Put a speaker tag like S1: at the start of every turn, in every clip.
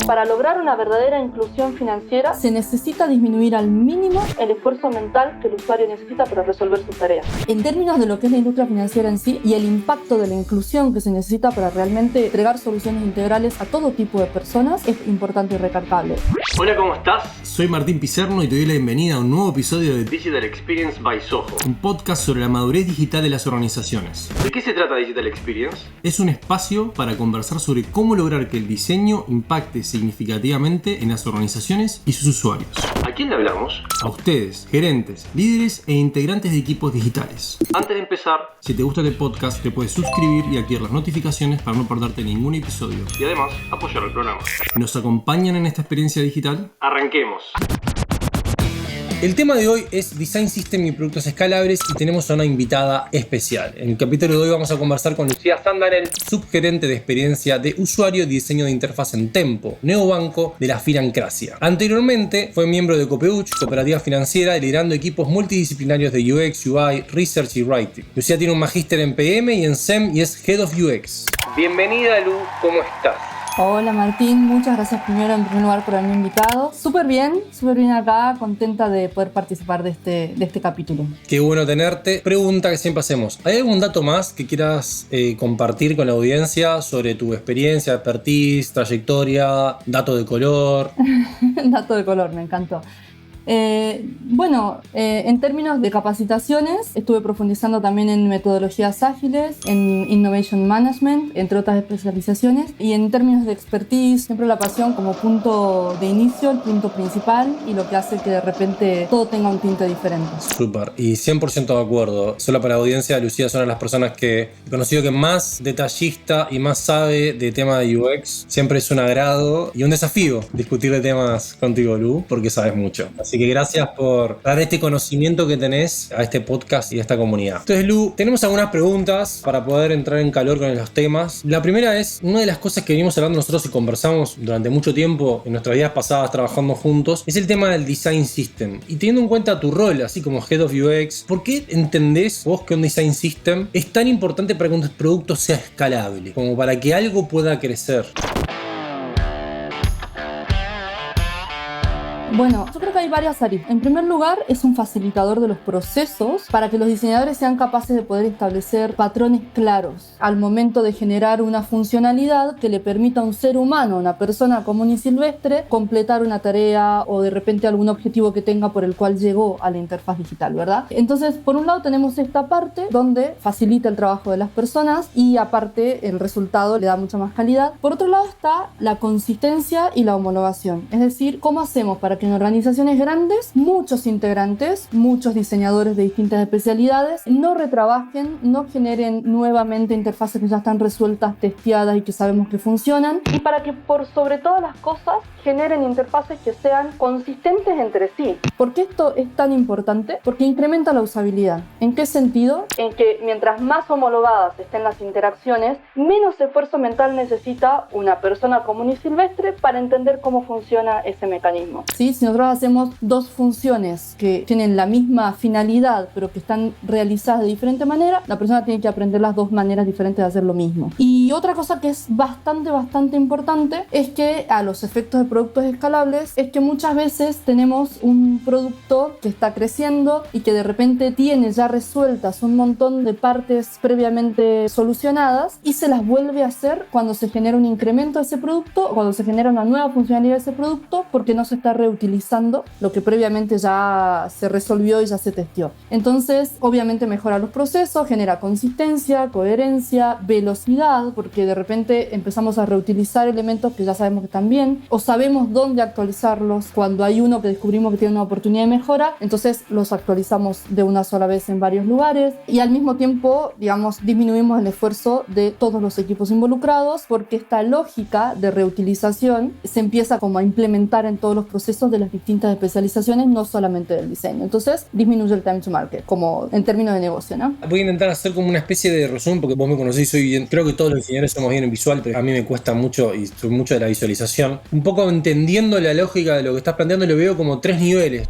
S1: Para lograr una verdadera inclusión financiera, se necesita disminuir al mínimo el esfuerzo mental que el usuario necesita para resolver sus tareas. En términos de lo que es la industria financiera en sí y el impacto de la inclusión que se necesita para realmente entregar soluciones integrales a todo tipo de personas, es importante y recargable.
S2: Hola, ¿cómo estás? Soy Martín Pizerno y te doy la bienvenida a un nuevo episodio de Digital Experience by Soho, un podcast sobre la madurez digital de las organizaciones. ¿De qué se trata Digital Experience? Es un espacio para conversar sobre cómo lograr que el diseño impacte significativamente en las organizaciones y sus usuarios. ¿A quién le hablamos? A ustedes, gerentes, líderes e integrantes de equipos digitales. Antes de empezar, si te gusta este podcast, te puedes suscribir y activar las notificaciones para no perderte ningún episodio. Y además, apoyar el programa. ¿Nos acompañan en esta experiencia digital? ¡Arranquemos! El tema de hoy es Design System y productos escalables y tenemos a una invitada especial. En el capítulo de hoy vamos a conversar con Lucía Sandarel, subgerente de experiencia de usuario y diseño de interfaz en Tempo, neobanco de la Financracia. Anteriormente fue miembro de Copeuch, cooperativa financiera, liderando equipos multidisciplinarios de UX, UI, Research y Writing. Lucía tiene un magíster en PM y en SEM y es Head of UX. Bienvenida, Lu, ¿cómo estás?
S1: Hola Martín, muchas gracias en primer lugar por haberme invitado. Súper bien acá, contenta de poder participar de este capítulo.
S2: Qué bueno tenerte. Pregunta que siempre hacemos, ¿hay algún dato más que quieras compartir con la audiencia sobre tu experiencia, expertise, trayectoria, dato de color?
S1: Dato de color, me encantó. En términos de capacitaciones, estuve profundizando también en metodologías ágiles, en Innovation Management, entre otras especializaciones. Y en términos de expertise, siempre la pasión como punto de inicio, el punto principal y lo que hace que de repente todo tenga un tinte diferente.
S2: Súper, y 100% de acuerdo. Solo para la audiencia, Lucía es una de las personas que he conocido que más detallista y más sabe de tema de UX. Siempre es un agrado y un desafío discutir de temas contigo, Lu, porque sabes mucho. Así que gracias por dar este conocimiento que tenés a este podcast y a esta comunidad. Entonces, Lu, tenemos algunas preguntas para poder entrar en calor con los temas. La primera es, una de las cosas que venimos hablando nosotros y conversamos durante mucho tiempo en nuestras vidas pasadas trabajando juntos, es el tema del Design System. Y teniendo en cuenta tu rol, así como Head of UX, ¿por qué entendés vos que un Design System es tan importante para que un producto sea escalable? Como para que algo pueda crecer.
S1: Bueno, yo creo que hay varias aristas. En primer lugar, es un facilitador de los procesos para que los diseñadores sean capaces de poder establecer patrones claros al momento de generar una funcionalidad que le permita a un ser humano, una persona común y silvestre, completar una tarea o de repente algún objetivo que tenga por el cual llegó a la interfaz digital, ¿verdad? Entonces, por un lado tenemos esta parte donde facilita el trabajo de las personas y aparte el resultado le da mucha más calidad. Por otro lado está la consistencia y la homologación, es decir, ¿cómo hacemos para que en organizaciones grandes, muchos integrantes, muchos diseñadores de distintas especialidades no retrabajen, no generen nuevamente interfaces que ya están resueltas, testeadas y que sabemos que funcionan? Y para que por sobre todas las cosas generen interfaces que sean consistentes entre sí. ¿Por qué esto es tan importante? Porque incrementa la usabilidad. ¿En qué sentido? En que mientras más homologadas estén las interacciones, menos esfuerzo mental necesita una persona común y silvestre para entender cómo funciona ese mecanismo. ¿Sí? Si nosotros hacemos dos funciones que tienen la misma finalidad pero que están realizadas de diferente manera, la persona tiene que aprender las dos maneras diferentes de hacer lo mismo. Y otra cosa que es bastante importante es que a los efectos de productos escalables es que muchas veces tenemos un producto que está creciendo y que de repente tiene ya resueltas un montón de partes previamente solucionadas y se las vuelve a hacer cuando se genera un incremento de ese producto o cuando se genera una nueva funcionalidad de ese producto porque no se está reutilizando lo que previamente ya se resolvió y ya se testeó. Entonces, obviamente mejora los procesos, genera consistencia, coherencia, velocidad, porque de repente empezamos a reutilizar elementos que ya sabemos que están bien, o sabemos dónde actualizarlos cuando hay uno que descubrimos que tiene una oportunidad de mejora, entonces los actualizamos de una sola vez en varios lugares y al mismo tiempo, digamos, disminuimos el esfuerzo de todos los equipos involucrados porque esta lógica de reutilización se empieza como a implementar en todos los procesos de las distintas especializaciones, no solamente del diseño. Entonces, disminuye el time to market, como en términos de negocio, ¿no?
S2: Voy a intentar hacer como una especie de resumen, porque vos me conocés, creo que todos los diseñadores somos bien en visual, pero a mí me cuesta mucho y soy mucho de la visualización. Un poco entendiendo la lógica de lo que estás planteando, lo veo como 3 niveles.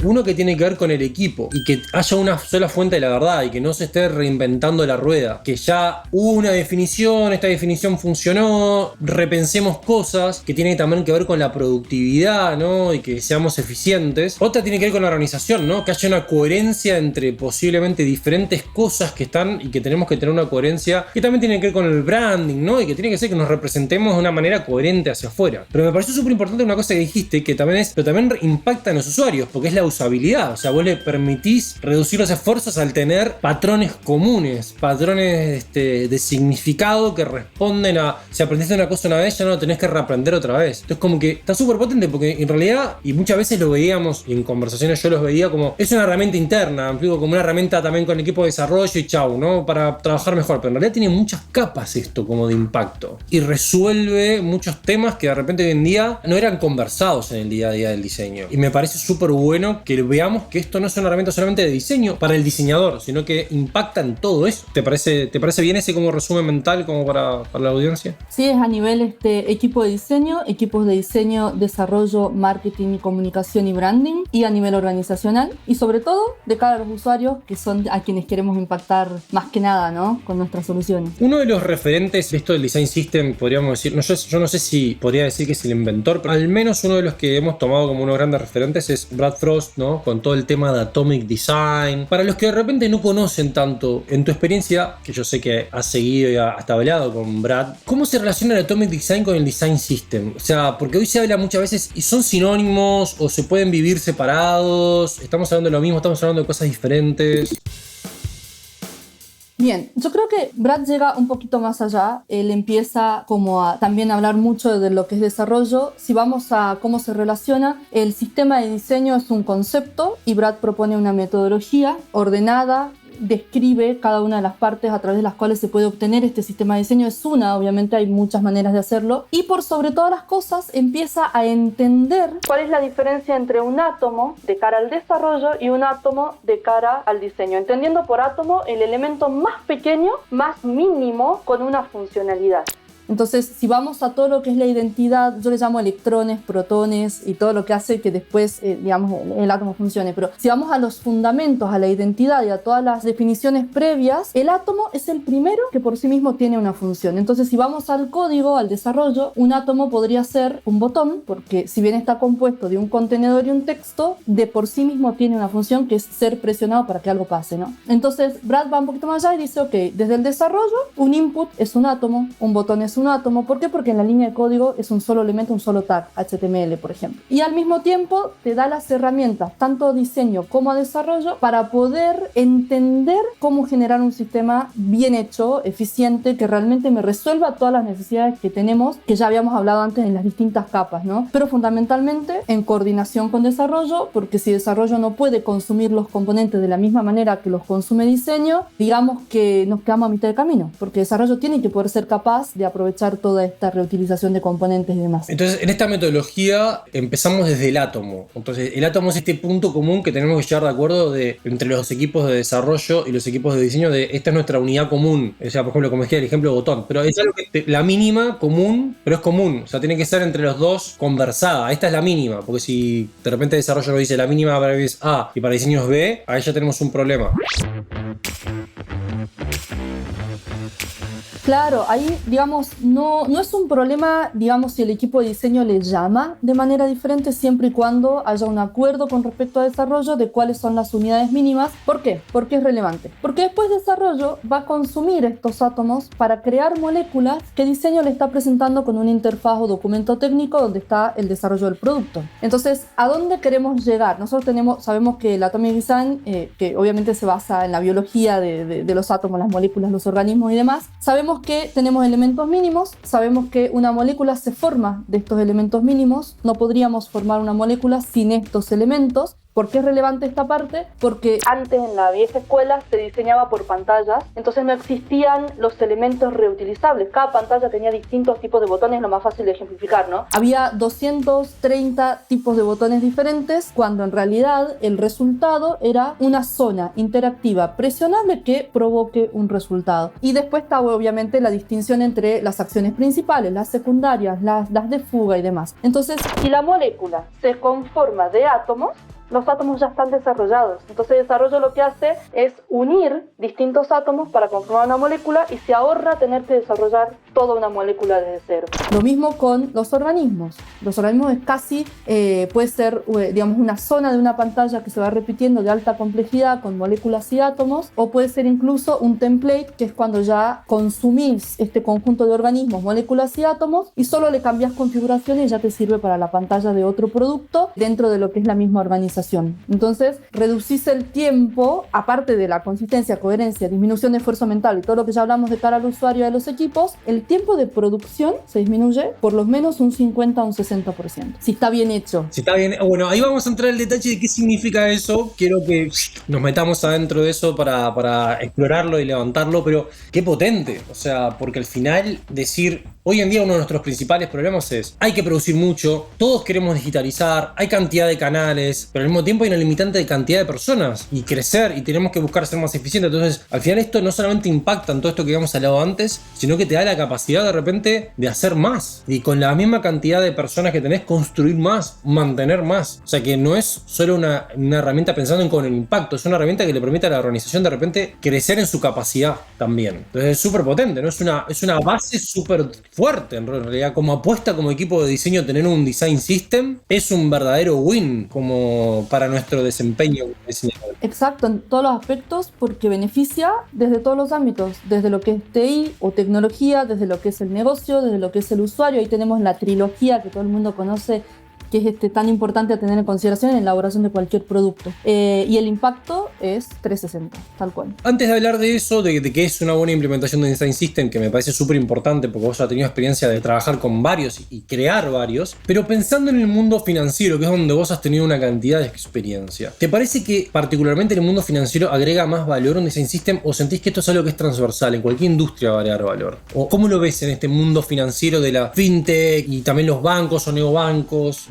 S2: Uno que tiene que ver con el equipo y que haya una sola fuente de la verdad y que no se esté reinventando la rueda, que ya hubo una definición, esta definición funcionó, repensemos cosas que tienen también que ver con la productividad, ¿no? Y que seamos eficientes. Otra tiene que ver con la organización, ¿no? Que haya una coherencia entre posiblemente diferentes cosas que están y que tenemos que tener una coherencia que también tiene que ver con el branding, ¿no? Y que tiene que ser que nos representemos de una manera coherente hacia afuera. Pero me pareció súper importante una cosa que dijiste, que también es, pero también impacta en los usuarios, porque es la usabilidad. O sea, vos le permitís reducir los esfuerzos al tener patrones comunes, patrones de significado que responden a, si aprendiste una cosa una vez, ya no lo tenés que reaprender otra vez. Entonces como que está súper potente, porque en realidad, y muchas veces lo veíamos, y en conversaciones yo los veía como, es una herramienta interna, implico como una herramienta también con el equipo de desarrollo y chau, ¿no? Para trabajar mejor, pero en realidad tiene muchas capas esto como de impacto, y resuelve muchos temas que de repente hoy en día no eran conversados en el día a día del diseño. Y me parece súper bueno que veamos que esto no es una herramienta solamente de diseño para el diseñador, sino que impacta en todo eso. ¿Te parece bien ese como resumen mental como para la audiencia?
S1: Sí, es a nivel equipo de diseño, equipos de diseño, desarrollo, marketing y comunicación y branding, y a nivel organizacional, y sobre todo de cara a los usuarios, que son a quienes queremos impactar más que nada, ¿no? Con nuestras soluciones.
S2: Uno de los referentes de esto del Design System, podríamos decir, yo no sé si podría decir que es el inventor, pero al menos uno de los que hemos tomado como unos grandes referentes es Brad Frost, ¿no? Con todo el tema de Atomic Design. Para los que de repente no conocen tanto, en tu experiencia, que yo sé que has seguido y has hablado con Brad, ¿cómo se relaciona el Atomic Design con el Design System? O sea, porque hoy se habla muchas veces y son sinónimos o se pueden vivir separados, estamos hablando de lo mismo, estamos hablando de cosas diferentes.
S1: Bien, yo creo que Brad llega un poquito más allá. Él empieza como a también hablar mucho de lo que es desarrollo. Si vamos a cómo se relaciona, el sistema de diseño es un concepto y Brad propone una metodología ordenada, describe cada una de las partes a través de las cuales se puede obtener este sistema de diseño. Es una, obviamente hay muchas maneras de hacerlo, y por sobre todas las cosas empieza a entender cuál es la diferencia entre un átomo de cara al desarrollo y un átomo de cara al diseño, entendiendo por átomo el elemento más pequeño, más mínimo, con una funcionalidad. Entonces, si vamos a todo lo que es la identidad, yo le llamo electrones, protones y todo lo que hace que después, digamos, el átomo funcione. Pero si vamos a los fundamentos, a la identidad y a todas las definiciones previas, el átomo es el primero que por sí mismo tiene una función. Entonces, si vamos al código, al desarrollo, un átomo podría ser un botón, porque si bien está compuesto de un contenedor y un texto, de por sí mismo tiene una función que es ser presionado para que algo pase, ¿no? Entonces, Brad va un poquito más allá y dice, ok, desde el desarrollo, un input es un átomo, un botón es un átomo. ¿Por qué? Porque en la línea de código es un solo elemento, un solo tag, HTML, por ejemplo. Y al mismo tiempo te da las herramientas, tanto a diseño como a desarrollo, para poder entender cómo generar un sistema bien hecho, eficiente, que realmente me resuelva todas las necesidades que tenemos, que ya habíamos hablado antes en las distintas capas, ¿no? Pero fundamentalmente en coordinación con desarrollo, porque si desarrollo no puede consumir los componentes de la misma manera que los consume diseño, digamos que nos quedamos a mitad de camino, porque desarrollo tiene que poder ser capaz de aprovechar toda esta reutilización de componentes y demás.
S2: Entonces, en esta metodología empezamos desde el átomo. Entonces, el átomo es este punto común que tenemos que llegar de acuerdo entre los equipos de desarrollo y los equipos de diseño, de esta es nuestra unidad común. O sea, por ejemplo, como decía el ejemplo de botón, pero es algo que la mínima común, pero es común. O sea, tiene que ser entre los dos conversada. Esta es la mínima, porque si de repente desarrollo nos dice la mínima para es A y para diseño es B, ahí ya tenemos un problema.
S1: Claro, ahí, digamos, no es un problema, digamos, si el equipo de diseño le llama de manera diferente, siempre y cuando haya un acuerdo con respecto a desarrollo de cuáles son las unidades mínimas. ¿Por qué? Porque es relevante. Porque después desarrollo va a consumir estos átomos para crear moléculas que diseño le está presentando con una interfaz o documento técnico donde está el desarrollo del producto. Entonces, ¿a dónde queremos llegar? Nosotros sabemos que el Atomic Design, que obviamente se basa en la biología de los átomos, las moléculas, los organismos y demás, sabemos que tenemos elementos mínimos, sabemos que una molécula se forma de estos elementos mínimos, no podríamos formar una molécula sin estos elementos. ¿Por qué es relevante esta parte? Porque antes en la vieja escuela se diseñaba por pantallas, entonces no existían los elementos reutilizables. Cada pantalla tenía distintos tipos de botones, lo más fácil de ejemplificar, ¿no? Había 230 tipos de botones diferentes, cuando en realidad el resultado era una zona interactiva presionable que provoque un resultado. Y después está obviamente la distinción entre las acciones principales, las secundarias, las de fuga y demás. Entonces, si la molécula se conforma de átomos, los átomos ya están desarrollados. Entonces el desarrollo lo que hace es unir distintos átomos para conformar una molécula y se ahorra tener que desarrollar toda una molécula desde cero. Lo mismo con los organismos. Los organismos es casi, puede ser digamos una zona de una pantalla que se va repitiendo de alta complejidad con moléculas y átomos, o puede ser incluso un template, que es cuando ya consumís este conjunto de organismos, moléculas y átomos y solo le cambias configuraciones y ya te sirve para la pantalla de otro producto dentro de lo que es la misma organización. Entonces reducís el tiempo, aparte de la consistencia, coherencia, disminución de esfuerzo mental y todo lo que ya hablamos de cara al usuario de los equipos, el tiempo de producción se disminuye por lo menos un 50 a un 60%, si está bien hecho.
S2: Si está bien, bueno, ahí vamos a entrar en el detalle de qué significa eso. Quiero que nos metamos adentro de eso para explorarlo y levantarlo, pero qué potente. O sea, porque al final decir, hoy en día uno de nuestros principales problemas es, hay que producir mucho, todos queremos digitalizar, hay cantidad de canales, pero al mismo tiempo hay una limitante de cantidad de personas y crecer y tenemos que buscar ser más eficientes. Entonces, al final esto no solamente impacta en todo esto que habíamos hablado antes, sino que te da la capacidad de repente de hacer más y con la misma cantidad de personas que tenés construir más, mantener más. O sea que no es solo una herramienta pensando con el impacto, es una herramienta que le permite a la organización de repente crecer en su capacidad también. Entonces es súper potente, ¿no? Es una base súper fuerte en realidad. Como apuesta como equipo de diseño tener un design system es un verdadero win como para nuestro desempeño como diseñador.
S1: Exacto, en todos los aspectos, porque beneficia desde todos los ámbitos, desde lo que es TI o tecnología, desde lo que es el negocio, desde lo que es el usuario. Ahí tenemos la trilogía que todo el mundo conoce, que es tan importante a tener en consideración en la elaboración de cualquier producto. Y el impacto es 360, tal cual.
S2: Antes de hablar de eso, de qué es una buena implementación de Design System, que me parece súper importante porque vos has tenido experiencia de trabajar con varios y crear varios, pero pensando en el mundo financiero, que es donde vos has tenido una cantidad de experiencia, ¿te parece que particularmente en el mundo financiero agrega más valor un Design System o sentís que esto es algo que es transversal, en cualquier industria va a agregar valor? ¿O cómo lo ves en este mundo financiero de la fintech y también los bancos o neobancos?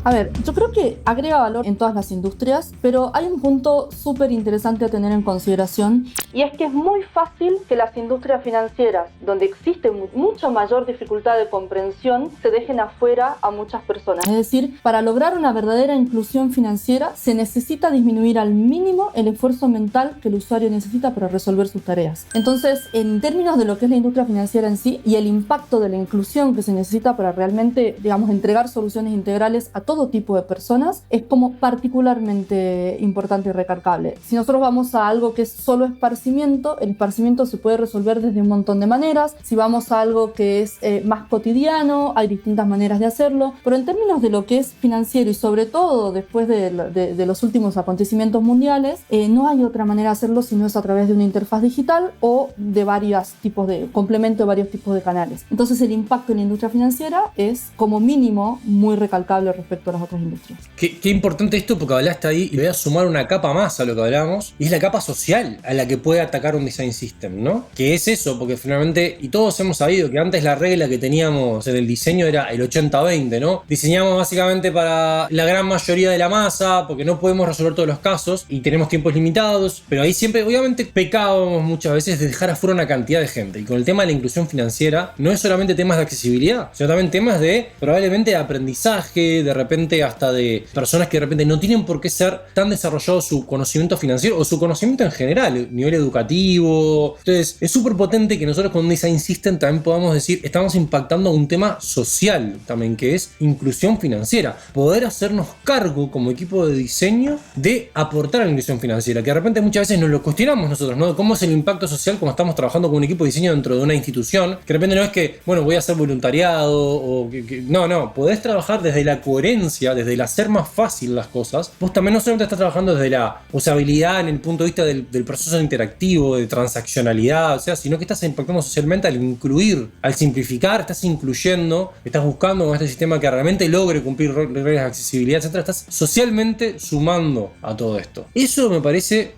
S1: A ver, yo creo que agrega valor en todas las industrias, pero hay un punto súper interesante a tener en consideración, y es que es muy fácil que las industrias financieras, donde existe mucha mayor dificultad de comprensión, se dejen afuera a muchas personas. Es decir, para lograr una verdadera inclusión financiera, se necesita disminuir al mínimo el esfuerzo mental que el usuario necesita para resolver sus tareas. Entonces, en términos de lo que es la industria financiera en sí y el impacto de la inclusión que se necesita para realmente, digamos, entregar soluciones integrales a todo tipo de personas, es como particularmente importante y recargable. Si nosotros vamos a algo que es solo esparcimiento, el esparcimiento se puede resolver desde un montón de maneras. Si vamos a algo que es más cotidiano, hay distintas maneras de hacerlo, pero en términos de lo que es financiero y sobre todo después de los últimos acontecimientos mundiales, no hay otra manera de hacerlo si no es a través de una interfaz digital o de varios tipos de complemento de varios tipos de canales. Entonces el impacto en la industria financiera es como mínimo muy recalcable respecto a las otras industrias.
S2: Qué importante esto, porque hablaste ahí y voy a sumar una capa más a lo que hablamos, y es la capa social a la que puede atacar un design system, ¿no? Que es eso, porque finalmente, y todos hemos sabido que antes la regla que teníamos en el diseño era el 80-20, ¿no? Diseñamos básicamente para la gran mayoría de la masa, porque no podemos resolver todos los casos y tenemos tiempos limitados, pero ahí siempre, obviamente, pecábamos muchas veces de dejar afuera una cantidad de gente. Y con el tema de la inclusión financiera, no es solamente temas de accesibilidad, sino también temas de, probablemente, de aprendizaje, de repente hasta de personas que de repente no tienen por qué ser tan desarrollado su conocimiento financiero o su conocimiento en general, nivel educativo. Entonces es súper potente que nosotros con un Design System también podamos decir, estamos impactando un tema social también, que es inclusión financiera, poder hacernos cargo como equipo de diseño de aportar a la inclusión financiera, que de repente muchas veces nos lo cuestionamos nosotros, ¿no? ¿Cómo es el impacto social cuando estamos trabajando con un equipo de diseño dentro de una institución? Que de repente no es que, bueno, voy a hacer voluntariado o no, podés trabajar desde la coherencia, desde el hacer más fácil las cosas. Vos también no solamente estás trabajando desde la usabilidad en el punto de vista del proceso interactivo, de transaccionalidad, o sea, sino que estás impactando socialmente al incluir, al simplificar, estás incluyendo, estás buscando con este sistema que realmente logre cumplir reglas de accesibilidad, etc. Estás socialmente sumando a todo esto. Eso me parece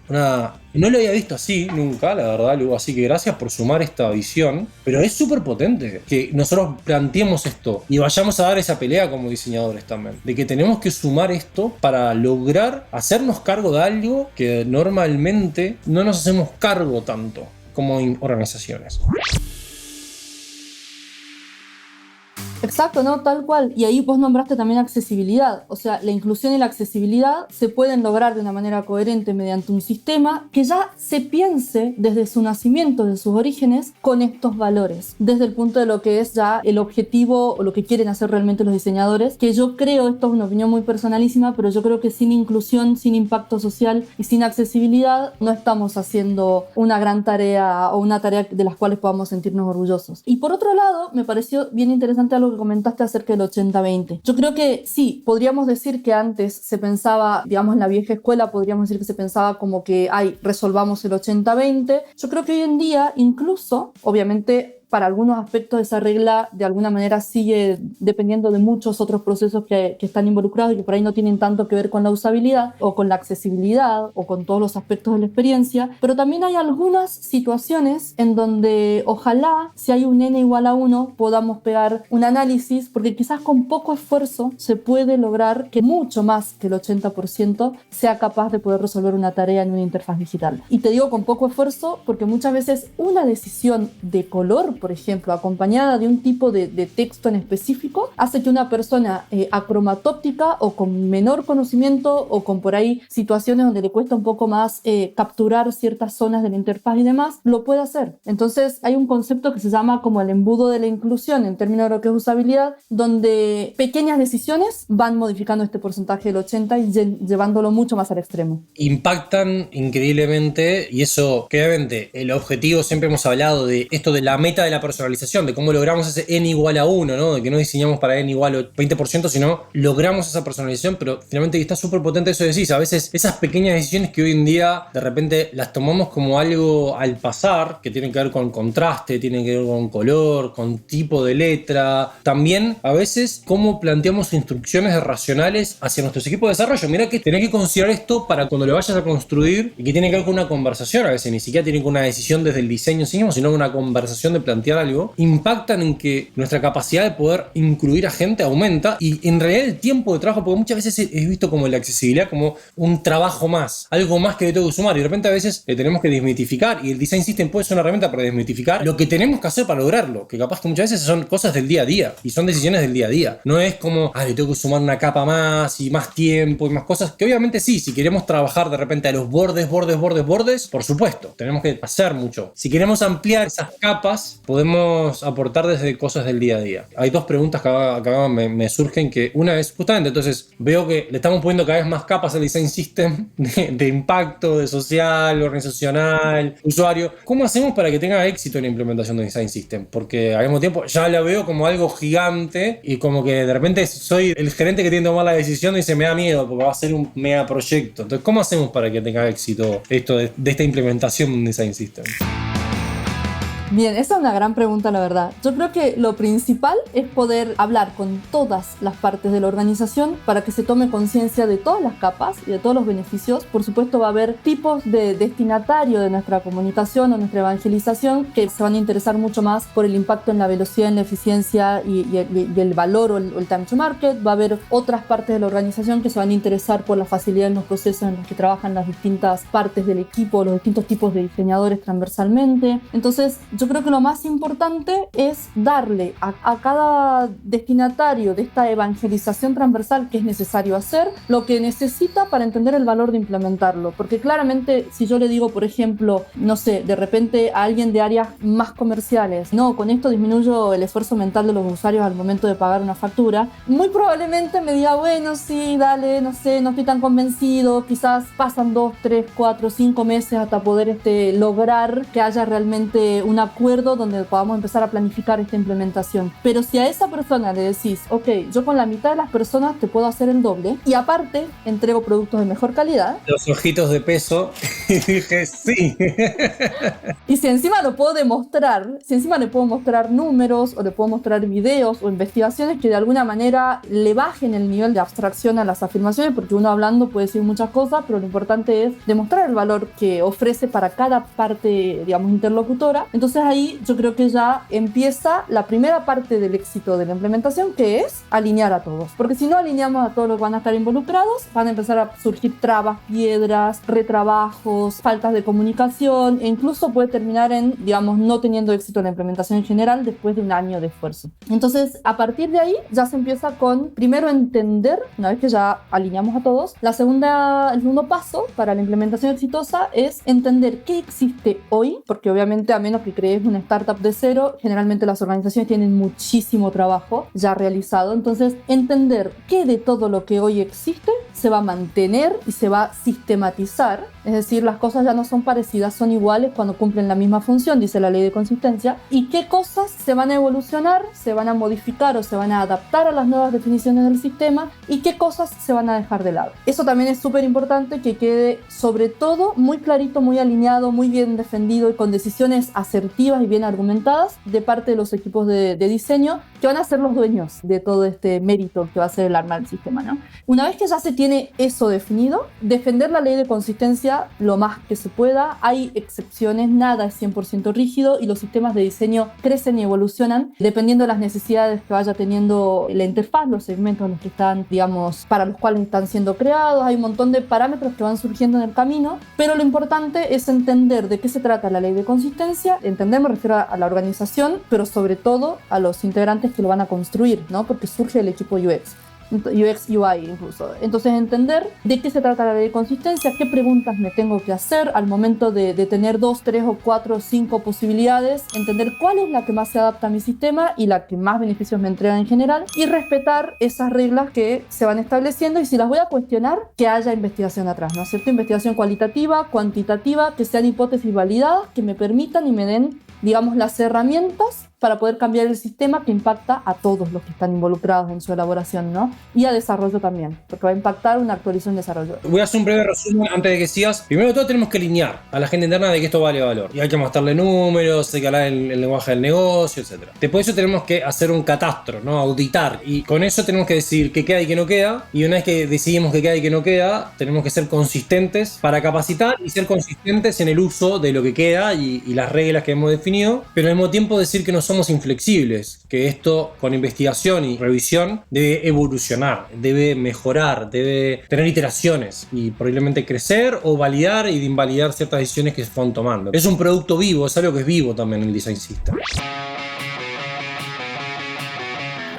S2: no lo había visto así nunca, la verdad, Lu, así que gracias por sumar esta visión, pero es súper potente que nosotros planteemos esto y vayamos a dar esa pelea como diseñadores también, de que tenemos que sumar esto para lograr hacernos cargo de algo que normalmente no nos hacemos cargo tanto como organizaciones.
S1: Exacto, ¿no? Tal cual. Y ahí vos nombraste también accesibilidad. O sea, la inclusión y la accesibilidad se pueden lograr de una manera coherente mediante un sistema que ya se piense desde su nacimiento, desde sus orígenes, con estos valores. Desde el punto de lo que es ya el objetivo o lo que quieren hacer realmente los diseñadores, que yo creo, esto es una opinión muy personalísima, pero yo creo que sin inclusión, sin impacto social y sin accesibilidad, no estamos haciendo una gran tarea o una tarea de las cuales podamos sentirnos orgullosos. Y por otro lado, me pareció bien interesante algo que comentaste acerca del 80-20. Yo creo que sí, podríamos decir que antes se pensaba, digamos en la vieja escuela, podríamos decir que se pensaba como que, resolvamos el 80-20. Yo creo que hoy en día, incluso, obviamente, para algunos aspectos esa regla de alguna manera sigue dependiendo de muchos otros procesos que están involucrados y que por ahí no tienen tanto que ver con la usabilidad o con la accesibilidad o con todos los aspectos de la experiencia, pero también hay algunas situaciones en donde ojalá si hay un n igual a 1 podamos pegar un análisis, porque quizás con poco esfuerzo se puede lograr que mucho más que el 80% sea capaz de poder resolver una tarea en una interfaz digital. Y te digo con poco esfuerzo porque muchas veces una decisión de color, por ejemplo, acompañada de un tipo de texto en específico, hace que una persona acromatóptica o con menor conocimiento o con por ahí situaciones donde le cuesta un poco más capturar ciertas zonas de la interfaz y demás, lo puede hacer. Entonces hay un concepto que se llama como el embudo de la inclusión en términos de lo que es usabilidad, donde pequeñas decisiones van modificando este porcentaje del 80 y llevándolo mucho más al extremo.
S2: Impactan increíblemente, y eso, claramente, el objetivo, siempre hemos hablado de esto de la meta de la personalización, de cómo logramos ese n igual a 1, ¿no? De que no diseñamos para n igual a 20%, sino logramos esa personalización, pero finalmente está súper potente eso de decís. A veces esas pequeñas decisiones que hoy en día de repente las tomamos como algo al pasar, que tienen que ver con contraste, tienen que ver con color, con tipo de letra. También a veces cómo planteamos instrucciones racionales hacia nuestros equipos de desarrollo. Mirá que tenés que considerar esto para cuando lo vayas a construir, y que tiene que ver con una conversación. A veces ni siquiera tiene que ver con una decisión desde el diseño sí mismo, sino una conversación de plantear algo. Impactan en que nuestra capacidad de poder incluir a gente aumenta, y en realidad el tiempo de trabajo, porque muchas veces he visto como la accesibilidad como un trabajo más, algo más que le tengo que sumar, y de repente a veces tenemos que desmitificar, y el design system puede ser una herramienta para desmitificar lo que tenemos que hacer para lograrlo, que capaz que muchas veces son cosas del día a día y son decisiones del día a día. No es como, le tengo que sumar una capa más y más tiempo y más cosas, que obviamente sí, si queremos trabajar de repente a los bordes, por supuesto, tenemos que hacer mucho. Si queremos ampliar esas capas, podemos aportar desde cosas del día a día. Hay dos preguntas que acá me surgen, que una es justamente, entonces veo que le estamos poniendo cada vez más capas al design system de impacto, de social, organizacional, usuario. ¿Cómo hacemos para que tenga éxito en la implementación de design system? Porque al mismo tiempo ya la veo como algo gigante y como que de repente soy el gerente que tiene que tomar la decisión y se me da miedo porque va a ser un mega proyecto. Entonces, ¿cómo hacemos para que tenga éxito esto de esta implementación de un design system?
S1: Bien, esa es una gran pregunta, la verdad. Yo creo que lo principal es poder hablar con todas las partes de la organización para que se tome conciencia de todas las capas y de todos los beneficios. Por supuesto, va a haber tipos de destinatario de nuestra comunicación o nuestra evangelización que se van a interesar mucho más por el impacto en la velocidad, en la eficiencia y el valor o el time to market. Va a haber otras partes de la organización que se van a interesar por la facilidad en los procesos en los que trabajan las distintas partes del equipo, los distintos tipos de diseñadores transversalmente. Entonces, yo creo que lo más importante es darle a cada destinatario de esta evangelización transversal que es necesario hacer, lo que necesita para entender el valor de implementarlo. Porque claramente, si yo le digo, por ejemplo, no sé, de repente a alguien de áreas más comerciales, no, con esto disminuyo el esfuerzo mental de los usuarios al momento de pagar una factura, muy probablemente me diga, bueno, sí, dale, no sé, no estoy tan convencido, quizás pasan 2, 3, 4, 5 meses hasta poder lograr que haya realmente una acuerdo donde podamos empezar a planificar esta implementación. Pero si a esa persona le decís, ok, yo con la mitad de las personas te puedo hacer el doble y aparte entrego productos de mejor calidad.
S2: Los ojitos de peso y dije sí.
S1: Y si encima lo puedo demostrar, si encima le puedo mostrar números o le puedo mostrar videos o investigaciones que de alguna manera le bajen el nivel de abstracción a las afirmaciones, porque uno hablando puede decir muchas cosas, pero lo importante es demostrar el valor que ofrece para cada parte, digamos, interlocutora. Entonces Entonces ahí yo creo que ya empieza la primera parte del éxito de la implementación, que es alinear a todos. Porque si no alineamos a todos los que van a estar involucrados, van a empezar a surgir trabas, piedras, retrabajos, faltas de comunicación, e incluso puede terminar en, digamos, no teniendo éxito la implementación en general después de un año de esfuerzo. Entonces, a partir de ahí ya se empieza con, primero, entender, una vez que ya alineamos a todos, el segundo paso para la implementación exitosa es entender qué existe hoy, porque obviamente a menos que crees una startup de cero, generalmente las organizaciones tienen muchísimo trabajo ya realizado. Entonces, entender qué de todo lo que hoy existe se va a mantener y se va a sistematizar, es decir, las cosas ya no son parecidas, son iguales cuando cumplen la misma función, dice la ley de consistencia, y qué cosas se van a evolucionar, se van a modificar o se van a adaptar a las nuevas definiciones del sistema y qué cosas se van a dejar de lado. Eso también es súper importante que quede sobre todo muy clarito, muy alineado, muy bien defendido y con decisiones asertivas y bien argumentadas de parte de los equipos de diseño que van a ser los dueños de todo este mérito que va a ser el armar el sistema, ¿no? Una vez que ya se tiene eso definido, defender la ley de consistencia lo más que se pueda. Hay excepciones, nada es 100% rígido y los sistemas de diseño crecen y evolucionan dependiendo de las necesidades que vaya teniendo la interfaz, los segmentos en los que están, digamos, para los cuales están siendo creados. Hay un montón de parámetros que van surgiendo en el camino, pero lo importante es entender de qué se trata la ley de consistencia. Entender, me refiero a la organización, pero sobre todo a los integrantes que lo van a construir, ¿no? Porque surge el equipo UX, UI incluso. Entonces, entender de qué se trata la ley de consistencia, qué preguntas me tengo que hacer al momento de tener 2, 3 o 4 o 5 posibilidades, entender cuál es la que más se adapta a mi sistema y la que más beneficios me entrega en general, y respetar esas reglas que se van estableciendo, y si las voy a cuestionar, que haya investigación atrás, ¿no es cierto? Investigación cualitativa, cuantitativa, que sean hipótesis validadas, que me permitan y me den, digamos, las herramientas para poder cambiar el sistema que impacta a todos los que están involucrados en su elaboración, ¿no? Y a desarrollo también, porque va a impactar una actualización de desarrollo.
S2: Voy a hacer un breve resumen antes de que sigas. Primero de todo tenemos que alinear a la gente interna de que esto vale valor. Y hay que mostrarle números, hay que hablar el lenguaje del negocio, etc. Después de eso tenemos que hacer un catastro, ¿no? Auditar. Y con eso tenemos que decidir qué queda y qué no queda. Y una vez que decidimos qué queda y qué no queda, tenemos que ser consistentes para capacitar y ser consistentes en el uso de lo que queda y las reglas que hemos definido. Pero al mismo tiempo decir que no somos inflexibles, que esto con investigación y revisión debe evolucionar, debe mejorar, debe tener iteraciones y probablemente crecer o validar y invalidar ciertas decisiones que se fueron tomando. Es un producto vivo, es algo que es vivo también el Design System.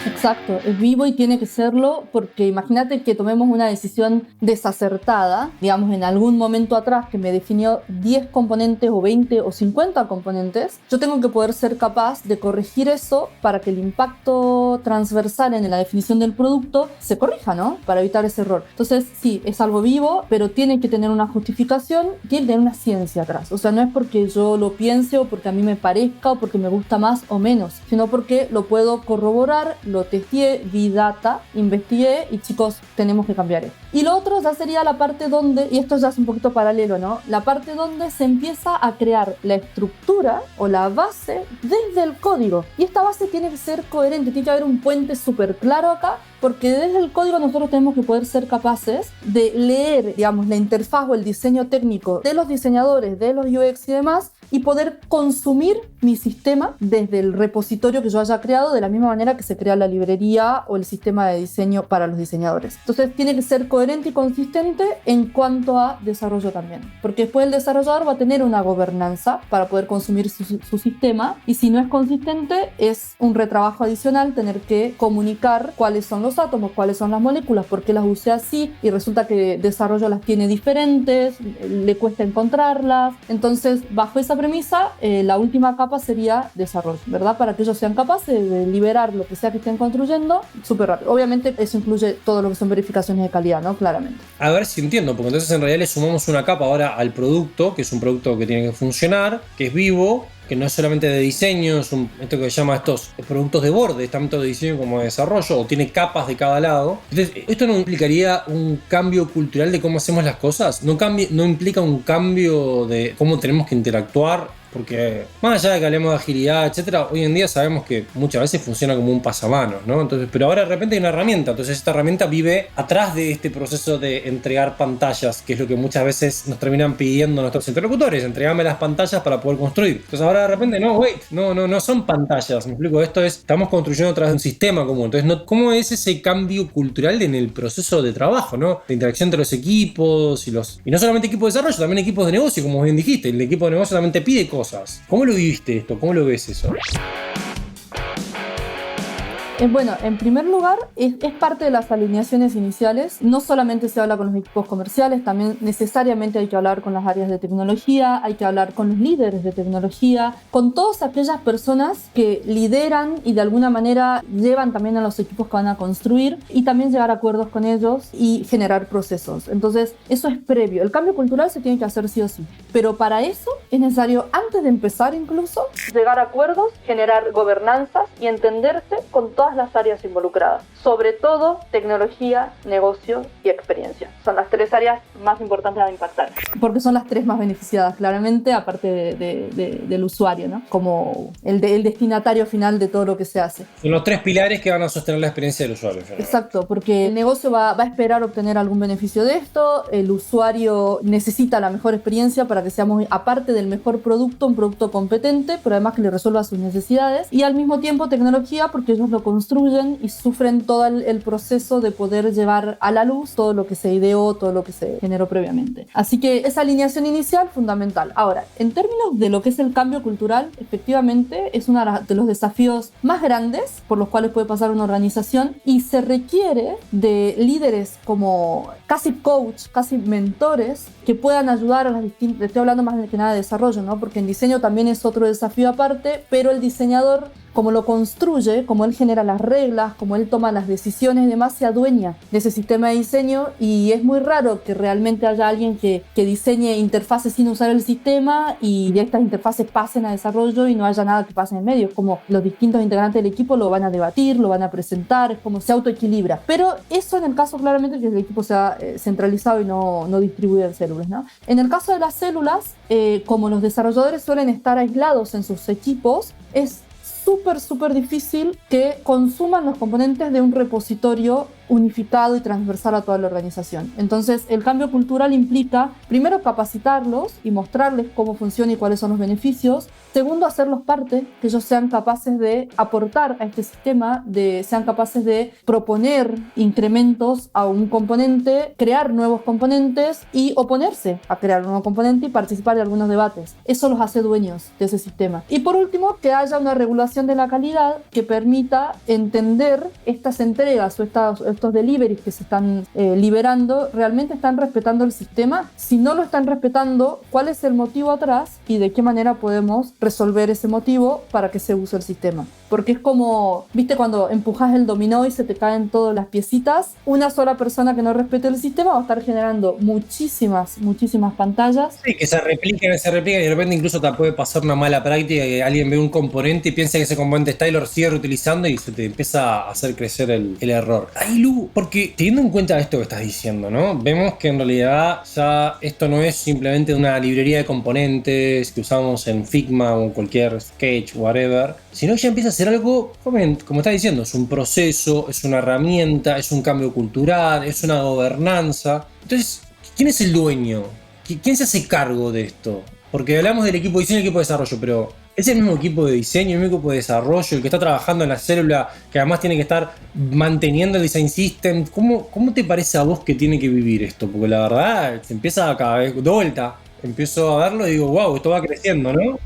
S1: Exacto, es vivo y tiene que serlo, porque imagínate que tomemos una decisión desacertada, digamos en algún momento atrás que me definió 10 componentes o 20 o 50 componentes, yo tengo que poder ser capaz de corregir eso para que el impacto transversal en la definición del producto se corrija, ¿no? Para evitar ese error. Entonces sí, es algo vivo, pero tiene que tener una justificación, tiene que tener una ciencia atrás. O sea, no es porque yo lo piense o porque a mí me parezca o porque me gusta más o menos, sino porque lo puedo corroborar, lo testeé, vi data, investigué y chicos, tenemos que cambiar esto. Y lo otro ya sería la parte donde, y esto ya es un poquito paralelo, ¿no? La parte donde se empieza a crear la estructura o la base desde el código. Y esta base tiene que ser coherente, tiene que haber un puente súper claro acá, porque desde el código nosotros tenemos que poder ser capaces de leer, digamos, la interfaz o el diseño técnico de los diseñadores, de los UX y demás, y poder consumir mi sistema desde el repositorio que yo haya creado, de la misma manera que se crea la librería o el sistema de diseño para los diseñadores. Entonces tiene que ser coherente y consistente en cuanto a desarrollo también, porque después el desarrollador va a tener una gobernanza para poder consumir su sistema, y si no es consistente es un retrabajo adicional tener que comunicar cuáles son los átomos, cuáles son las moléculas, por qué las usé así, y resulta que desarrollo las tiene diferentes, le cuesta encontrarlas. Entonces, bajo esa premisa, la última capa sería desarrollo, ¿verdad? Para que ellos sean capaces de liberar lo que sea que estén construyendo súper rápido. Obviamente eso incluye todo lo que son verificaciones de calidad, ¿no? Claramente.
S2: A ver si entiendo, porque entonces en realidad le sumamos una capa ahora al producto, que es un producto que tiene que funcionar, que es vivo, que no es solamente de diseño, es esto que se llama estos productos de borde, tanto de diseño como de desarrollo, o tiene capas de cada lado. Entonces, ¿esto no implicaría un cambio cultural de cómo hacemos las cosas? ¿No implica un cambio de cómo tenemos que interactuar Porque más allá de que hablemos de agilidad, etcétera, hoy en día sabemos que muchas veces funciona como un pasamanos, ¿no? Entonces, pero ahora de repente hay una herramienta, entonces esta herramienta vive atrás de este proceso de entregar pantallas, que es lo que muchas veces nos terminan pidiendo nuestros interlocutores, entregame las pantallas para poder construir. Entonces ahora de repente, no son pantallas, me explico, estamos construyendo a través de un sistema común. Entonces, ¿cómo es ese cambio cultural en el proceso de trabajo, ¿no? De interacción entre los equipos y no solamente equipos de desarrollo, también equipos de negocio, como bien dijiste, el equipo de negocio también te pide cosas. ¿Cómo lo viviste esto? ¿Cómo lo ves eso?
S1: Bueno, en primer lugar, es parte de las alineaciones iniciales. No solamente se habla con los equipos comerciales, también necesariamente hay que hablar con las áreas de tecnología, hay que hablar con los líderes de tecnología, con todas aquellas personas que lideran y de alguna manera llevan también a los equipos que van a construir, y también llegar a acuerdos con ellos y generar procesos. Entonces, eso es previo. El cambio cultural se tiene que hacer sí o sí. Pero para eso es necesario, antes de empezar incluso, llegar a acuerdos, generar gobernanzas y entenderse con todas las áreas involucradas, sobre todo tecnología, negocio y experiencia. Son las tres áreas más importantes a impactar, porque son las tres más beneficiadas, claramente, aparte del usuario, ¿no? Como el destinatario final de todo lo que se hace.
S2: Son los tres pilares que van a sostener la experiencia del usuario.
S1: Exacto, porque el negocio va a esperar obtener algún beneficio de esto, el usuario necesita la mejor experiencia para que seamos, aparte del mejor producto, un producto competente, pero además que le resuelva sus necesidades, y al mismo tiempo tecnología, porque ellos lo construyen y sufren todo el proceso de poder llevar a la luz todo lo que se ideó, todo lo que se generó previamente. Así que esa alineación inicial, fundamental. Ahora, en términos de lo que es el cambio cultural, efectivamente es uno de los desafíos más grandes por los cuales puede pasar una organización, y se requiere de líderes como casi coach, casi mentores, que puedan ayudar a las distintas. Estoy hablando más que nada de desarrollo, ¿no? Porque en diseño también es otro desafío aparte, pero el diseñador, como lo construye, como él genera las reglas, como él toma las decisiones y demás, se adueña de ese sistema de diseño, y es muy raro que realmente haya alguien que diseñe interfaces sin usar el sistema y estas interfaces pasen a desarrollo y no haya nada que pase en el medio. Es como los distintos integrantes del equipo lo van a debatir, lo van a presentar, es como se autoequilibra. Pero eso en el caso claramente que el equipo sea centralizado y no distribuido en células, ¿no? En el caso de las células, como los desarrolladores suelen estar aislados en sus equipos, es súper difícil que consuman los componentes de un repositorio unificado y transversal a toda la organización. Entonces, el cambio cultural implica, primero, capacitarlos y mostrarles cómo funciona y cuáles son los beneficios. Segundo, hacerlos parte, que ellos sean capaces de aportar a este sistema, sean capaces de proponer incrementos a un componente, crear nuevos componentes y oponerse a crear un nuevo componente y participar de algunos debates. Eso los hace dueños de ese sistema. Y por último, que haya una regulación de la calidad que permita entender estas entregas o estos deliveries que se están liberando, ¿realmente están respetando el sistema? Si no lo están respetando, ¿cuál es el motivo atrás y de qué manera podemos resolver ese motivo para que se use el sistema? Porque es como, ¿viste cuando empujas el dominó y se te caen todas las piecitas? Una sola persona que no respete el sistema va a estar generando muchísimas pantallas.
S2: Sí, que se repliquen y de repente incluso te puede pasar una mala práctica, que alguien ve un componente y piensa que ese componente está y lo sigue reutilizando y se te empieza a hacer crecer el error. Ahí, Lu, porque teniendo en cuenta esto que estás diciendo, ¿no? Vemos que en realidad ya esto no es simplemente una librería de componentes que usamos en Figma o en cualquier Sketch, whatever, sino que ya empieza a ser algo, como estás diciendo, es un proceso, es una herramienta, es un cambio cultural, es una gobernanza. Entonces, ¿quién es el dueño? ¿Quién se hace cargo de esto? Porque hablamos del equipo de diseño y el equipo de desarrollo, pero ¿es el mismo equipo de diseño, el mismo equipo de desarrollo, el que está trabajando en la célula, que además tiene que estar manteniendo el design system? ¿Cómo te parece a vos que tiene que vivir esto? Porque la verdad, se empieza cada vez de vuelta. Empiezo a verlo y digo, wow, esto va creciendo, ¿no?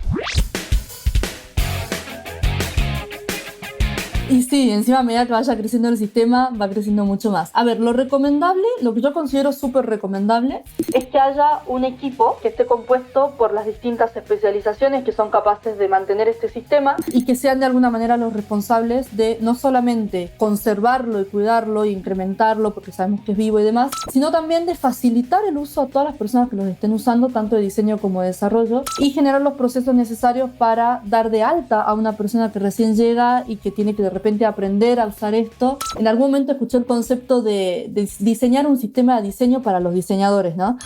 S1: Y sí, encima a medida que vaya creciendo el sistema, va creciendo mucho más. A ver, lo recomendable, lo que yo considero súper recomendable, es que haya un equipo que esté compuesto por las distintas especializaciones que son capaces de mantener este sistema y que sean de alguna manera los responsables de no solamente conservarlo y cuidarlo e incrementarlo, porque sabemos que es vivo y demás, sino también de facilitar el uso a todas las personas que los estén usando, tanto de diseño como de desarrollo, y generar los procesos necesarios para dar de alta a una persona que recién llega y que tiene que de repente aprender a usar esto. En algún momento escuché el concepto de diseñar un sistema de diseño para los diseñadores, ¿no?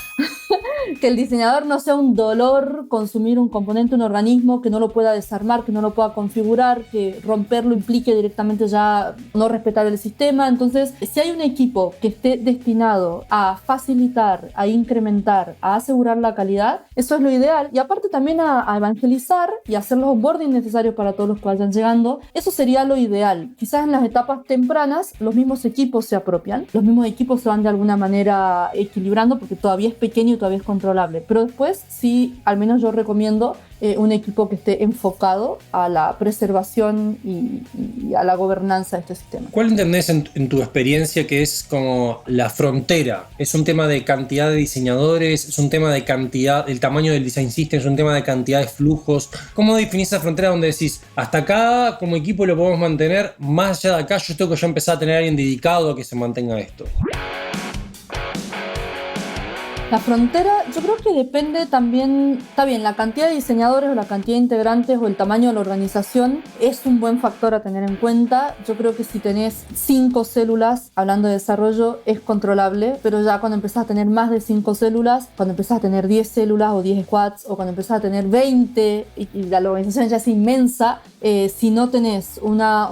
S1: que el diseñador no sea un dolor consumir un componente de un organismo, que no lo pueda desarmar, que no lo pueda configurar, que romperlo implique directamente ya no respetar el sistema. Entonces, si hay un equipo que esté destinado a facilitar, a incrementar, a asegurar la calidad, eso es lo ideal. Y aparte también a evangelizar y hacer los onboarding necesarios para todos los que vayan llegando. Eso sería lo ideal. Quizás en las etapas tempranas los mismos equipos se apropian, los mismos equipos se van de alguna manera equilibrando porque todavía es pequeño y todavía es controlable. Pero después sí, al menos yo recomiendo un equipo que esté enfocado a la preservación y a la gobernanza de este sistema.
S2: ¿Cuál entendés en tu experiencia que es como la frontera? ¿Es un tema de cantidad de diseñadores? ¿Es un tema de cantidad, el tamaño del design system? ¿Es un tema de cantidad de flujos? ¿Cómo definís esa frontera donde decís, hasta acá como equipo lo podemos mantener, más allá de acá yo tengo que ya empezar a tener a alguien dedicado a que se mantenga esto?
S1: La frontera, yo creo que depende también, está bien, la cantidad de diseñadores o la cantidad de integrantes o el tamaño de la organización es un buen factor a tener en cuenta. Yo creo que si tenés 5 células, hablando de desarrollo, es controlable, pero ya cuando empezás a tener más de 5 células, cuando empezás a tener 10 células o 10 squads, o cuando empezás a tener 20 y la organización ya es inmensa, si no tenés una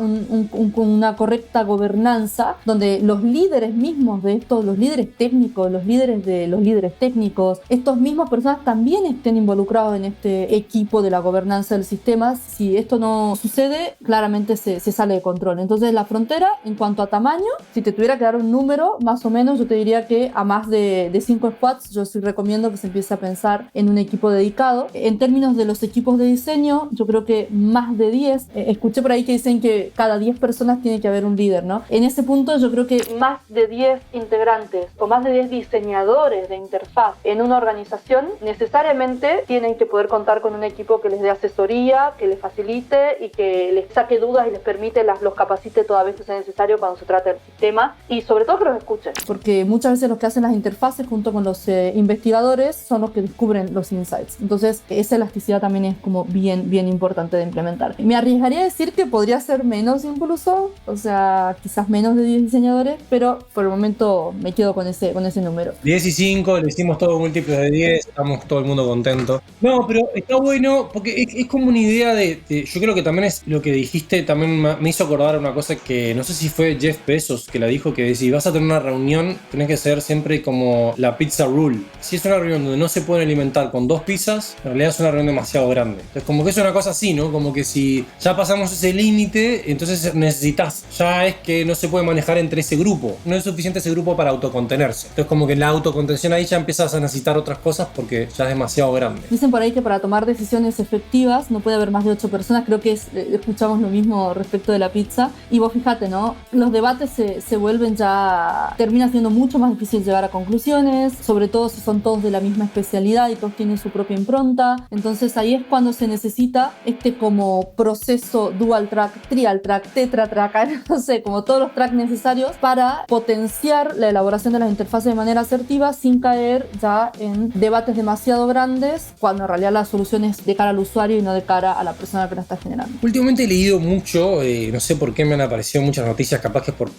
S1: correcta gobernanza, donde los líderes mismos de estos, los líderes técnicos, los líderes técnicos, estos mismos personas también estén involucrados en este equipo de la gobernanza del sistema. Si esto no sucede, claramente se sale de control. Entonces la frontera, en cuanto a tamaño, si te tuviera que dar un número, más o menos, yo te diría que a más de 5 squads, yo sí recomiendo que se empiece a pensar en un equipo dedicado. En términos de los equipos de diseño, yo creo que más de 10. Escuché por ahí que dicen que cada 10 personas tiene que haber un líder, ¿no? En ese punto yo creo que más de 10 integrantes o más de 10 diseñadores de interfaz en una organización necesariamente tienen que poder contar con un equipo que les dé asesoría, que les facilite y que les saque dudas y les permite, los capacite toda vez que sea necesario cuando se trata del sistema, y sobre todo que los escuchen, porque muchas veces los que hacen las interfaces junto con los investigadores son los que descubren los insights. Entonces esa elasticidad también es como bien importante de implementar. Me arriesgaría a decir que podría ser menos incluso, o sea, quizás menos de 10 diseñadores, pero por el momento me quedo con ese número.
S2: 10 y 5, le hicimos todo múltiplos de 10, estamos todo el mundo contento. No, pero está bueno porque es como una idea yo creo que también es lo que dijiste, también me hizo acordar una cosa que no sé si fue Jeff Bezos que la dijo, que si vas a tener una reunión tenés que ser siempre como la pizza rule. Si es una reunión donde no se pueden alimentar con 2 pizzas, en realidad es una reunión demasiado grande. Entonces como que es una cosa así, ¿no? Como que si ya pasamos ese límite, entonces necesitas, ya es que no se puede manejar entre ese grupo, no es suficiente ese grupo para autocontenerse. Entonces como que en la autocontención ahí ya empiezas a necesitar otras cosas porque ya es demasiado grande.
S1: Dicen por ahí que para tomar decisiones efectivas no puede haber más de 8 personas, creo que escuchamos lo mismo respecto de la pizza. Y vos fíjate, ¿no? Los debates se vuelven ya, termina siendo mucho más difícil llegar a conclusiones, sobre todo si son todos de la misma especialidad y todos tienen su propia impronta. Entonces ahí es cuando se necesita como proceso dual track, trial track, tetra track, no sé, como todos los tracks necesarios para potenciar la elaboración de las interfaces de manera asertiva sin caer ya en debates demasiado grandes, cuando en realidad la solución es de cara al usuario y no de cara a la persona que la está generando.
S2: Últimamente he leído mucho, no sé por qué me han aparecido muchas noticias, capaz que es por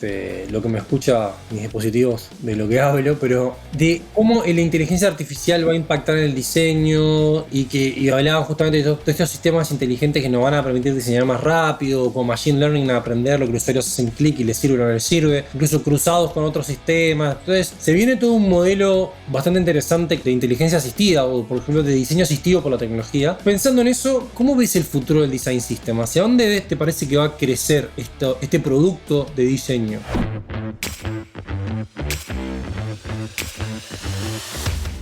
S2: lo que me escucha mis dispositivos de lo que hablo, pero de cómo la inteligencia artificial va a impactar en el diseño y hablaban justamente de todos estos sistemas inteligentes que nos van a permitir diseñar más rápido, con machine learning a aprender lo que los usuarios hacen clic y les sirve o no les sirve, incluso cruzados con otros sistemas. Entonces se viene todo un modelo bastante interesante de inteligencia asistida o por ejemplo de diseño asistido por la tecnología. Pensando en eso, ¿cómo ves el futuro del design system? ¿Hacia dónde te parece que va a crecer este producto de diseño?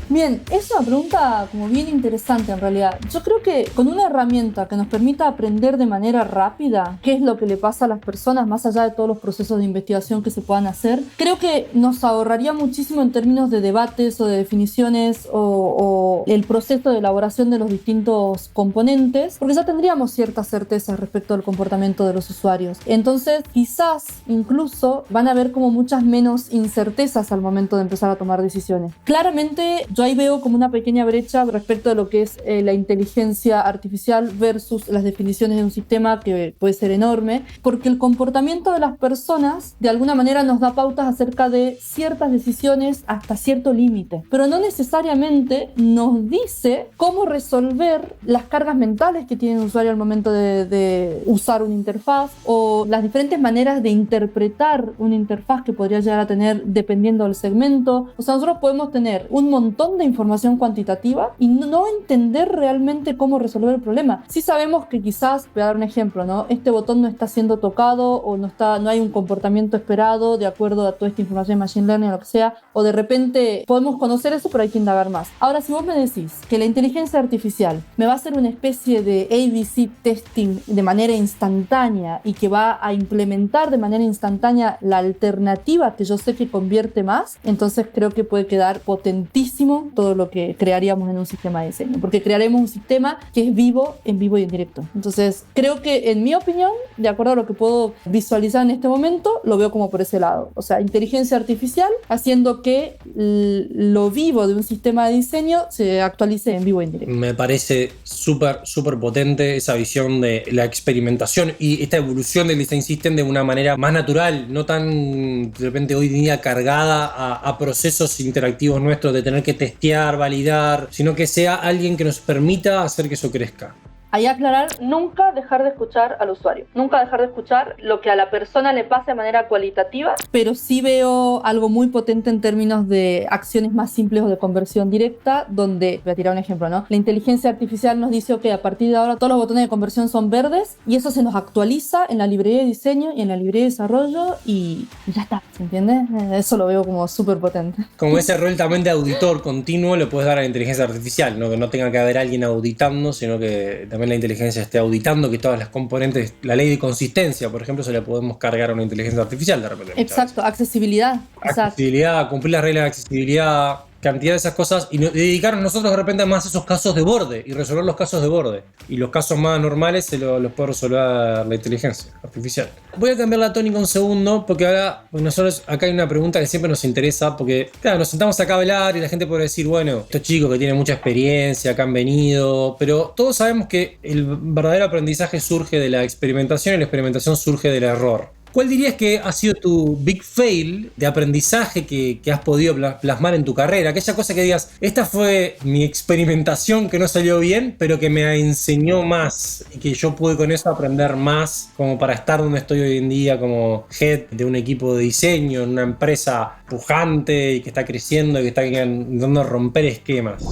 S1: Bien, es una pregunta como bien interesante en realidad. Yo creo que con una herramienta que nos permita aprender de manera rápida qué es lo que le pasa a las personas, más allá de todos los procesos de investigación que se puedan hacer, creo que nos ahorraría muchísimo en términos de debates o de definiciones o el proceso de elaboración de los distintos componentes, porque ya tendríamos ciertas certezas respecto al comportamiento de los usuarios. Entonces, quizás incluso van a haber como muchas menos incertezas al momento de empezar a tomar decisiones. Claramente, yo Yo ahí veo como una pequeña brecha respecto a lo que es la inteligencia artificial versus las definiciones de un sistema que puede ser enorme, porque el comportamiento de las personas de alguna manera nos da pautas acerca de ciertas decisiones hasta cierto límite, pero no necesariamente nos dice cómo resolver las cargas mentales que tiene el usuario al momento de usar una interfaz o las diferentes maneras de interpretar una interfaz que podría llegar a tener dependiendo del segmento. O sea, nosotros podemos tener un montón de información cuantitativa y no entender realmente cómo resolver el problema. Sí sabemos que quizás, voy a dar un ejemplo, ¿no? Este botón no está siendo tocado o no hay un comportamiento esperado de acuerdo a toda esta información de Machine Learning o lo que sea, o de repente podemos conocer eso, pero hay que indagar más. Ahora, si vos me decís que la inteligencia artificial me va a hacer una especie de ABC testing de manera instantánea y que va a implementar de manera instantánea la alternativa que yo sé que convierte más, entonces creo que puede quedar potentísimo todo lo que crearíamos en un sistema de diseño, porque crearemos un sistema que es vivo y en directo. Entonces creo que, en mi opinión, de acuerdo a lo que puedo visualizar en este momento, lo veo como por ese lado. O sea, inteligencia artificial haciendo que lo vivo de un sistema de diseño se actualice en vivo y en directo.
S3: Me parece súper potente esa visión de la experimentación y esta evolución del design system de una manera más natural, no tan de repente hoy en día cargada a procesos interactivos nuestros de tener que testear, validar, sino que sea alguien que nos permita hacer que eso crezca.
S1: Ahí aclarar, nunca dejar de escuchar al usuario, nunca dejar de escuchar lo que a la persona le pase de manera cualitativa, pero sí veo algo muy potente en términos de acciones más simples o de conversión directa, donde, voy a tirar un ejemplo, ¿no? La inteligencia artificial nos dice, ok, a partir de ahora todos los botones de conversión son verdes y eso se nos actualiza en la librería de diseño y en la librería de desarrollo y ya está, ¿se entiende? Eso lo veo como súper potente.
S3: Como ese rol también de auditor continuo le puedes dar a la inteligencia artificial, ¿no? Que no tenga que haber alguien auditando, sino que también la inteligencia esté auditando que todas las componentes, la ley de consistencia, por ejemplo, se la podemos cargar a una inteligencia artificial de repente.
S1: Exacto, accesibilidad.
S3: Accesibilidad, cumplir las reglas de accesibilidad, cantidad de esas cosas y dedicarnos nosotros de repente más a esos casos de borde y resolver los casos de borde. Y los casos más normales los puede resolver la inteligencia artificial. Voy a cambiar la tónica un segundo porque ahora nosotros acá hay una pregunta que siempre nos interesa porque claro, nos sentamos acá a hablar y la gente puede decir, bueno, estos chicos que tienen mucha experiencia, acá han venido, pero todos sabemos que el verdadero aprendizaje surge de la experimentación y la experimentación surge del error. ¿Cuál dirías que ha sido tu big fail de aprendizaje que has podido plasmar en tu carrera? Aquella cosa que digas, esta fue mi experimentación que no salió bien, pero que me enseñó más y que yo pude con eso aprender más como para estar donde estoy hoy en día como head de un equipo de diseño, en una empresa pujante y que está creciendo y que está intentando romper esquemas.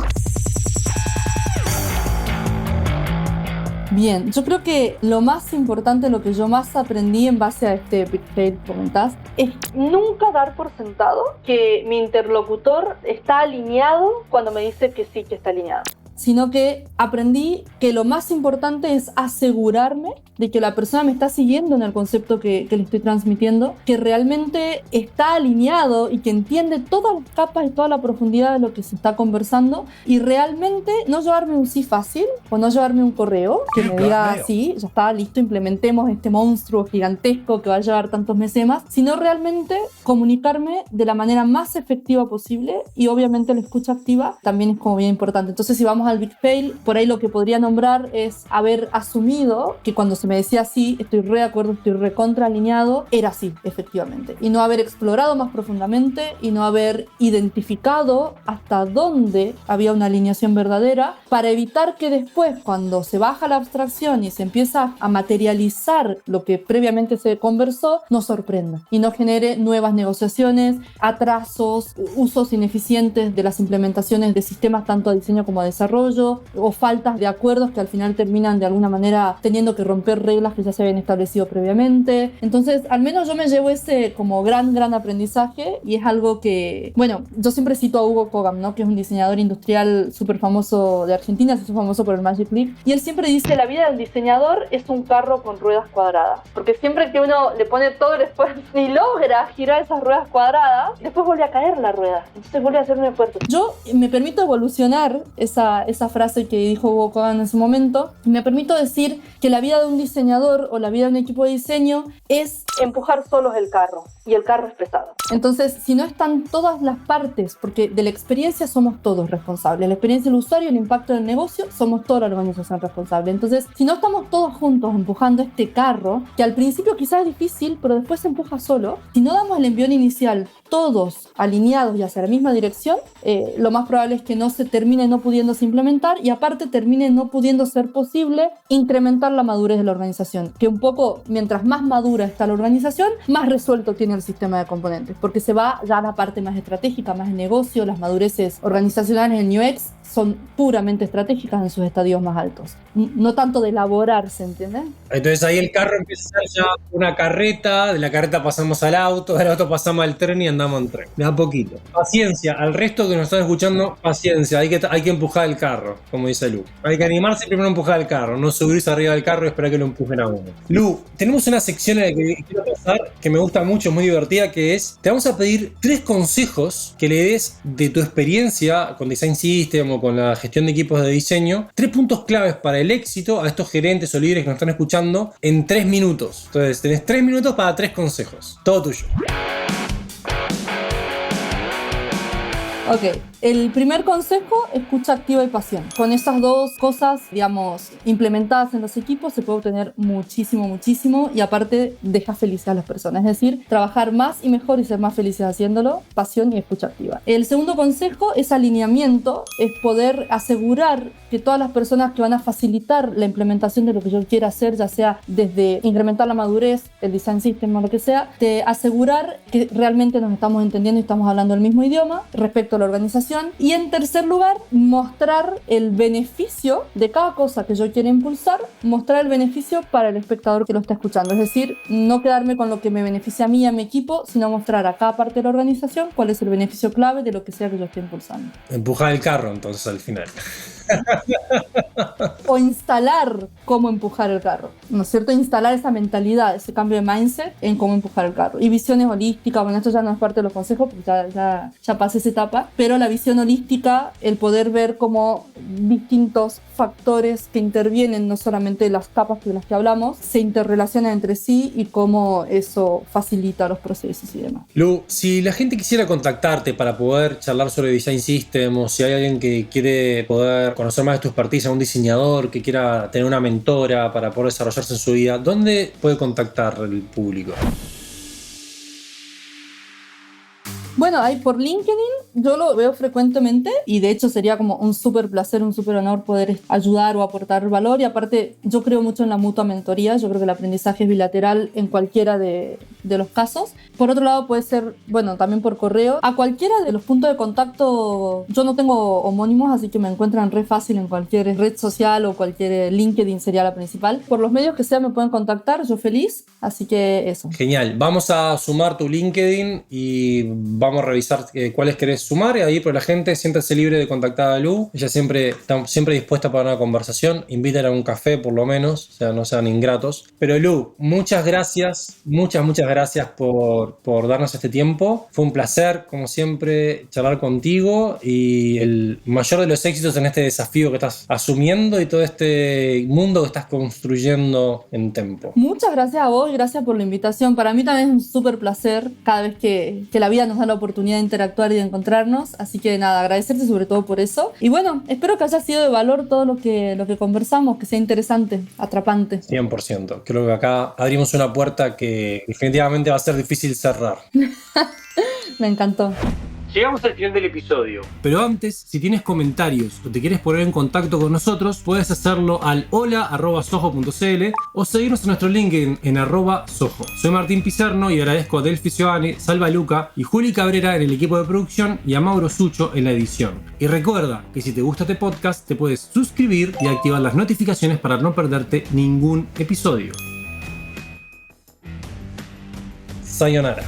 S1: Bien, yo creo que lo más importante, lo que yo más aprendí en base a este big fail que comentás, es nunca dar por sentado que mi interlocutor está alineado cuando me dice que sí, que está alineado. Sino que aprendí que lo más importante es asegurarme de que la persona me está siguiendo en el concepto que le estoy transmitiendo, que realmente está alineado y que entiende todas las capas y toda la profundidad de lo que se está conversando y realmente no llevarme un sí fácil o no llevarme un correo que me diga sí, ya está, listo, implementemos este monstruo gigantesco que va a llevar tantos meses más, sino realmente comunicarme de la manera más efectiva posible y obviamente la escucha activa también es como bien importante. Entonces si vamos al big fail, por ahí lo que podría nombrar es haber asumido que cuando se me decía sí, estoy re de acuerdo, estoy recontra alineado, era así, efectivamente. Y no haber explorado más profundamente y no haber identificado hasta dónde había una alineación verdadera para evitar que después, cuando se baja la abstracción y se empieza a materializar lo que previamente se conversó, nos sorprenda y no genere nuevas negociaciones, atrasos, usos ineficientes de las implementaciones de sistemas tanto a diseño como a desarrollo o faltas de acuerdos que al final terminan de alguna manera teniendo que romper reglas que ya se habían establecido previamente. Entonces, al menos yo me llevo ese como gran aprendizaje y es algo que, bueno, yo siempre cito a Hugo Kogan, ¿no? Que es un diseñador industrial súper famoso de Argentina, es famoso por el Magic Leap, y él siempre dice, la vida del diseñador es un carro con ruedas cuadradas, porque siempre que uno le pone todo el esfuerzo y logra girar esas ruedas cuadradas, después vuelve a caer la rueda, entonces vuelve a hacer un esfuerzo. Yo me permito evolucionar esa esa frase que dijo Hugo Kogan en su momento. Me permito decir que la vida de un diseñador o la vida de un equipo de diseño es empujar solos el carro, y el carro es pesado. Entonces, si no están todas las partes, porque de la experiencia somos todos responsables, la experiencia del usuario, el impacto del negocio, somos toda la organización responsable. Entonces, si no estamos todos juntos empujando este carro, que al principio quizás es difícil, pero después se empuja solo, si no damos el envión inicial todos alineados y hacia la misma dirección, lo más probable es que no se termine no pudiéndose implementar, y aparte termine no pudiendo ser posible incrementar la madurez de la organización, que un poco, mientras más madura está la organización, más resuelto tiene el sistema de componentes, porque se va ya a la parte más estratégica, más de negocio. Las madureces organizacionales en UX son puramente estratégicas en sus estadios más altos, no tanto de elaborarse, ¿entiendes?
S3: Entonces ahí el carro empieza a ser ya una carreta, de la carreta pasamos al auto, del auto pasamos al tren y andamos en tren. De a poquito. Paciencia, al resto que nos están escuchando, paciencia, hay que empujar el carro, como dice Lu. Hay que animarse y primero empujar el carro, no subirse arriba del carro y esperar que lo empujen a uno. Lu, tenemos una sección en la que quiero pasar, que me gusta mucho, es muy divertida, que es, te vamos a pedir 3 consejos que le des de tu experiencia con Design System o con la gestión de equipos de diseño, 3 puntos claves para el éxito a estos gerentes o líderes que nos están escuchando en 3 minutos. Entonces, tenés 3 minutos para 3 consejos. Todo tuyo.
S1: Ok, el primer consejo, escucha activa y pasión. Con esas dos cosas, digamos, implementadas en los equipos, se puede obtener muchísimo, muchísimo, y aparte deja felices a las personas. Es decir, trabajar más y mejor y ser más felices haciéndolo, pasión y escucha activa. El segundo consejo es alineamiento, es poder asegurar que todas las personas que van a facilitar la implementación de lo que yo quiera hacer, ya sea desde incrementar la madurez, el design system o lo que sea, de asegurar que realmente nos estamos entendiendo y estamos hablando el mismo idioma respecto a la organización. Y en tercer lugar, mostrar el beneficio de cada cosa que yo quiera impulsar, mostrar el beneficio para el espectador que lo está escuchando. Es decir, no quedarme con lo que me beneficia a mí y a mi equipo, sino mostrar a cada parte de la organización cuál es el beneficio clave de lo que sea que yo esté impulsando.
S3: Empujar el carro, entonces, al final.
S1: O instalar cómo empujar el carro, ¿no es cierto? Instalar esa mentalidad, ese cambio de mindset en cómo empujar el carro. Y visiones holísticas, bueno, esto ya no es parte de los consejos porque ya pasé esa etapa, pero la visión holística, el poder ver cómo distintos factores que intervienen, no solamente las capas de las que hablamos, se interrelacionan entre sí y cómo eso facilita los procesos y demás.
S3: Lu, si la gente quisiera contactarte para poder charlar sobre Design System, o si hay alguien que quiere poder conocer más de tu expertise, un diseñador que quiera tener una mentora para poder desarrollarse en su vida, ¿dónde puede contactar el público?
S1: Bueno, ahí por LinkedIn yo lo veo frecuentemente y de hecho sería como un súper placer, un súper honor poder ayudar o aportar valor, y aparte yo creo mucho en la mutua mentoría. Yo creo que el aprendizaje es bilateral en cualquiera de los casos. Por otro lado puede ser, bueno, también por correo. A cualquiera de los puntos de contacto, yo no tengo homónimos, así que me encuentran re fácil en cualquier red social o cualquier LinkedIn sería la principal. Por los medios que sea me pueden contactar, yo feliz, así que eso.
S3: Genial, vamos a sumar tu LinkedIn y vamos a revisar cuáles querés sumar, y ahí por la gente siéntase libre de contactar a Lu. Ella está siempre dispuesta para una conversación. Invítala a un café por lo menos, o sea, no sean ingratos. Pero Lu, muchas gracias, muchas gracias por darnos este tiempo. Fue un placer, como siempre, charlar contigo, y el mayor de los éxitos en este desafío que estás asumiendo y todo este mundo que estás construyendo en Tempo.
S1: Muchas gracias a vos y gracias por la invitación. Para mí también es un súper placer cada vez que la vida nos da la oportunidad de interactuar y de encontrarnos, así que nada, agradecerte sobre todo por eso, y bueno, espero que haya sido de valor todo lo que conversamos, que sea interesante, atrapante.
S3: 100%, creo que acá abrimos una puerta que definitivamente va a ser difícil cerrar.
S1: Me encantó.
S2: Llegamos al final del episodio. Pero antes, si tienes comentarios o te quieres poner en contacto con nosotros, puedes hacerlo al hola@soho.cl o seguirnos en nuestro LinkedIn en @soho. Soy Martín Picerno y agradezco a Delphi Sioane, Salva Luca y Juli Cabrera en el equipo de producción, y a Mauro Sucho en la edición. Y recuerda que si te gusta este podcast, te puedes suscribir y activar las notificaciones para no perderte ningún episodio.
S3: Sayonara.